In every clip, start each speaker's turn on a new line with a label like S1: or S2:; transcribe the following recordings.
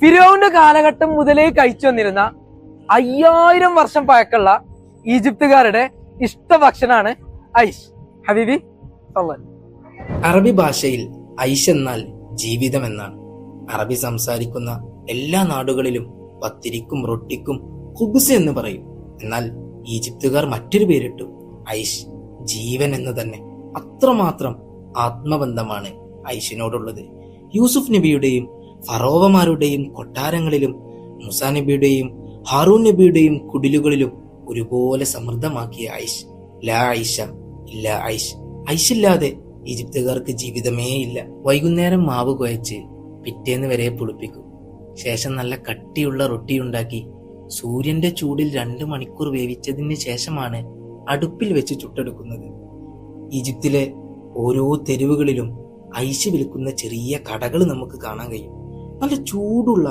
S1: ഫിറോവിന്റെ കാലഘട്ടം മുതലേ കഴിച്ചു വന്നിരുന്ന 5000 വർഷം പഴക്കമുള്ള ഈജിപ്തുകാരുടെ ഇഷ്ടഭക്ഷണാണ് ഐഷ്. ഹബീബി
S2: അറബി ഭാഷയിൽ ഐഷ് എന്നാൽ ജീവിതം എന്നാണ്. അറബി സംസാരിക്കുന്ന എല്ലാ നാടുകളിലും പത്തിരിക്കും റൊട്ടിക്കും ഖുബ്സ് എന്ന് പറയും. എന്നാൽ ഈജിപ്തുകാർ മറ്റൊരു പേരിട്ടു, ഐഷ്, ജീവൻ എന്ന് തന്നെ. അത്രമാത്രം ആത്മബന്ധമാണ് ഐഷിനോടുള്ളത്. യൂസുഫ് നബിയുടെയും ഫറോവമാരുടെയും കൊട്ടാരങ്ങളിലും മൂസാ നബിയുടെയും ഹാറൂൻ നബിയുടെയും കുടിലുകളിലും ഒരുപോലെ സമൃദ്ധമാക്കിയ ഐഷ്. ലാ ഐഷ ഇല്ല ഐഷ്. ഐഷില്ലാതെ ഈജിപ്തുകാർക്ക് ജീവിതമേ ഇല്ല. വൈകുന്നേരം മാവ് കുഴച്ച് പിറ്റേന്ന് വരെ പുളിപ്പിക്കും. ശേഷം നല്ല കട്ടിയുള്ള റൊട്ടി ഉണ്ടാക്കി സൂര്യന്റെ ചൂടിൽ 2 മണിക്കൂർ വേവിച്ചതിന് ശേഷമാണ് അടുപ്പിൽ വെച്ച് ചുട്ടെടുക്കുന്നത്. ഈജിപ്തിലെ ഓരോ തെരുവുകളിലും ഐഷ് വിൽക്കുന്ന ചെറിയ കടകൾ നമുക്ക് കാണാൻ കഴിയും. നല്ല ചൂടുള്ള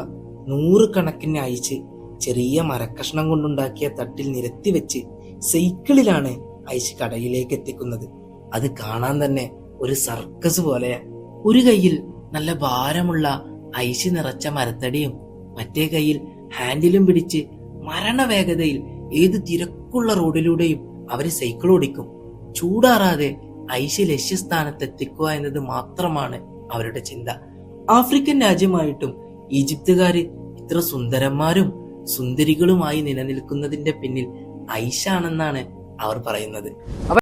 S2: 100 കണക്കിന് ഐഷ് ചെറിയ മരക്കഷ്ണം കൊണ്ടുണ്ടാക്കിയ തട്ടിൽ നിരത്തി വെച്ച് സൈക്കിളിലാണ് ഐഷ് കടയിലേക്ക് എത്തിക്കുന്നത്. അത് കാണാൻ തന്നെ ഒരു സർക്കസ് പോലെയാ. ഒരു കയ്യിൽ നല്ല ഭാരമുള്ള ഐഷ് നിറച്ച മരത്തടിയും മറ്റേ കയ്യിൽ ഹാൻഡിലും പിടിച്ച് മരണവേഗതയിൽ ഏത് തിരക്കുള്ള റോഡിലൂടെയും അവര് സൈക്കിൾ ഓടിക്കും. ചൂടാറാതെ ഐഷ് ലക്ഷ്യസ്ഥാനത്തെത്തിക്കുക എന്നത് മാത്രമാണ് അവരുടെ ചിന്ത. ആഫ്രിക്കൻ രാജ്യമായിട്ടും ഈജിപ്തുകാര് ഇത്ര സുന്ദരന്മാരും സുന്ദരികളുമായി നിലനിൽക്കുന്നതിന്റെ പിന്നിൽ ഐഷാണെന്നാണ് അവർ പറയുന്നത്.